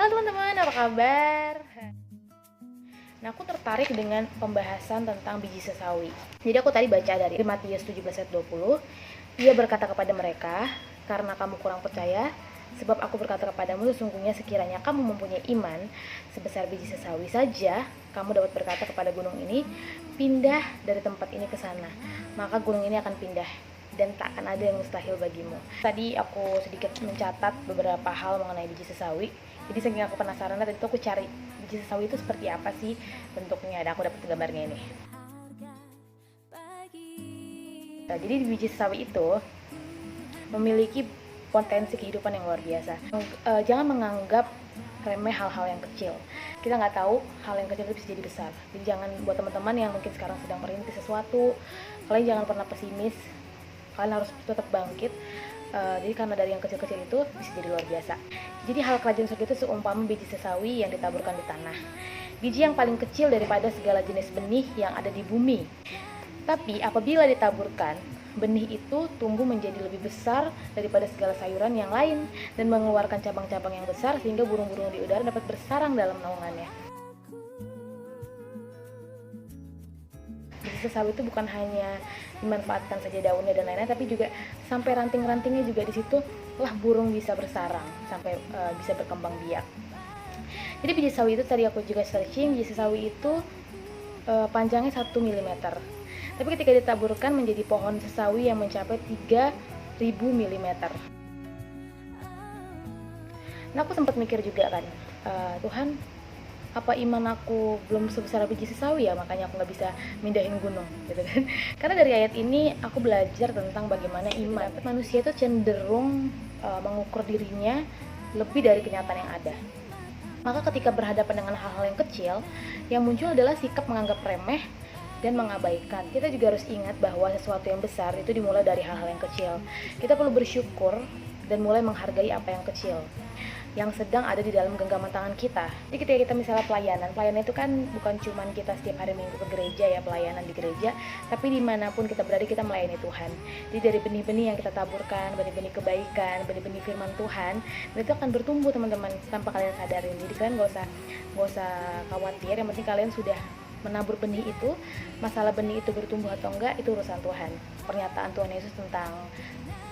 Halo teman-teman, apa kabar? Nah, aku tertarik dengan pembahasan tentang biji sesawi. Jadi aku tadi baca dari Matius 17 ayat 20. Dia berkata kepada mereka, "Karena kamu kurang percaya, sebab aku berkata kepadamu, sesungguhnya sekiranya kamu mempunyai iman sebesar biji sesawi saja, kamu dapat berkata kepada gunung ini, pindah dari tempat ini ke sana, maka gunung ini akan pindah, dan tak akan ada yang mustahil bagimu." Tadi aku sedikit mencatat beberapa hal mengenai biji sesawi. Jadi saking aku penasaran, tadi tuh aku cari biji sesawi itu seperti apa sih bentuknya. Dan aku dapat gambarnya ini. Nah, jadi biji sesawi itu memiliki potensi kehidupan yang luar biasa. Jangan menganggap remeh hal-hal yang kecil. Kita nggak tahu hal yang kecil itu bisa jadi besar. Jadi jangan, buat teman-teman yang mungkin sekarang sedang merintis sesuatu, kalian jangan pernah pesimis. Kalian harus tetap bangkit. Jadi karena dari yang kecil-kecil itu bisa jadi luar biasa. Jadi hal kerajaan surga itu seumpama biji sesawi yang ditaburkan di tanah. Biji yang paling kecil daripada segala jenis benih yang ada di bumi. Tapi apabila ditaburkan, benih itu tumbuh menjadi lebih besar daripada segala sayuran yang lain dan mengeluarkan cabang-cabang yang besar sehingga burung-burung di udara dapat bersarang dalam naungannya. Biji sesawi itu bukan hanya dimanfaatkan saja daunnya dan lain-lain, tapi juga sampai ranting-rantingnya juga di situ lah burung bisa bersarang sampai bisa berkembang biak. Jadi biji sesawi itu tadi aku juga searching, biji sesawi itu panjangnya 1 mm. Tapi ketika ditaburkan menjadi pohon sesawi yang mencapai 3000 mm. Nah, aku sempat mikir juga kan, Tuhan, apa iman aku belum sebesar biji sesawi ya, makanya aku nggak bisa mindahin gunung gitu kan. Karena dari ayat ini aku belajar tentang bagaimana iman manusia itu cenderung mengukur dirinya lebih dari kenyataan yang ada. Maka ketika berhadapan dengan hal-hal yang kecil, yang muncul adalah sikap menganggap remeh dan mengabaikan. Kita juga harus ingat bahwa sesuatu yang besar itu dimulai dari hal-hal yang kecil. Kita perlu bersyukur dan mulai menghargai apa yang kecil yang sedang ada di dalam genggaman tangan kita. Jadi ketika kita misalnya pelayanan itu kan bukan cuma kita setiap hari Minggu ke gereja ya, pelayanan di gereja, tapi dimanapun kita berada kita melayani Tuhan. Jadi dari benih-benih yang kita taburkan, benih-benih kebaikan, benih-benih firman Tuhan, dan itu akan bertumbuh teman-teman tanpa kalian sadarin. Jadi kalian gak usah khawatir, yang penting kalian sudah menabur benih itu. Masalah benih itu bertumbuh atau enggak itu urusan Tuhan. Pernyataan Tuhan Yesus tentang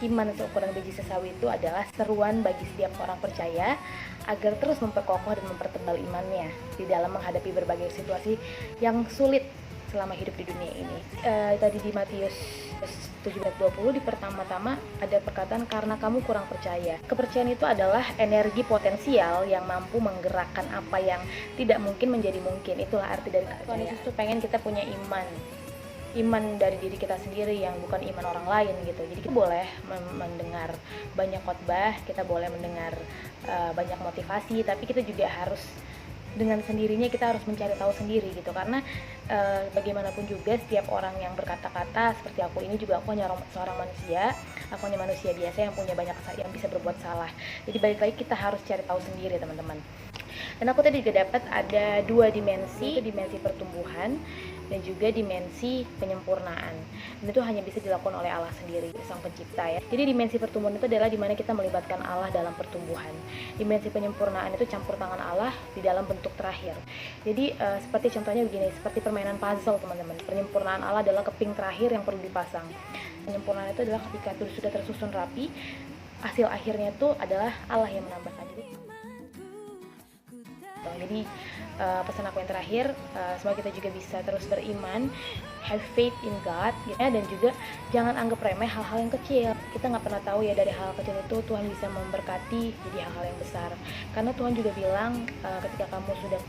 iman seukuran biji sesawi itu adalah seruan bagi setiap orang percaya agar terus memperkokoh dan mempertebal imannya di dalam menghadapi berbagai situasi yang sulit selama hidup di dunia ini. Tadi di Matius 17:20 di pertama-tama ada perkataan karena kamu kurang percaya. Kepercayaan itu adalah energi potensial yang mampu menggerakkan apa yang tidak mungkin menjadi mungkin. Itulah arti dari kepercayaan. Tuhan Yesus tuh pengen kita punya iman dari diri kita sendiri yang bukan iman orang lain gitu. Jadi kita boleh mendengar banyak khotbah, kita boleh mendengar banyak motivasi, tapi kita juga harus dengan sendirinya kita harus mencari tahu sendiri gitu. Karena bagaimanapun juga setiap orang yang berkata-kata seperti aku ini juga aku hanya seorang manusia, aku hanya manusia biasa yang punya banyak yang bisa berbuat salah. Jadi balik lagi kita harus cari tahu sendiri teman-teman. Dan aku tadi juga dapat ada dua dimensi, itu dimensi pertumbuhan dan juga dimensi penyempurnaan. Dan itu hanya bisa dilakukan oleh Allah sendiri, Sang Pencipta ya. Jadi dimensi pertumbuhan itu adalah dimana kita melibatkan Allah dalam pertumbuhan. Dimensi penyempurnaan itu campur tangan Allah di dalam bentuk terakhir. Jadi seperti contohnya begini, seperti permainan puzzle teman-teman. Penyempurnaan Allah adalah keping terakhir yang perlu dipasang. Penyempurnaan itu adalah ketika itu sudah tersusun rapi, hasil akhirnya itu adalah Allah yang menambahkan. Jadi pesan aku yang terakhir, semoga kita juga bisa terus beriman, have faith in God gitu ya, dan juga jangan anggap remeh hal-hal yang kecil. Kita nggak pernah tahu ya dari hal kecil itu Tuhan bisa memberkati jadi hal-hal yang besar. Karena Tuhan juga bilang ketika kamu sudah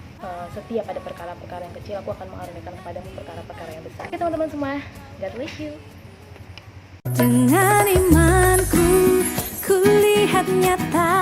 setia pada perkara-perkara yang kecil, aku akan mengaruniakan kepadamu perkara-perkara yang besar. Oke teman-teman semua, God bless you. Dengan imanku, ku lihat nyata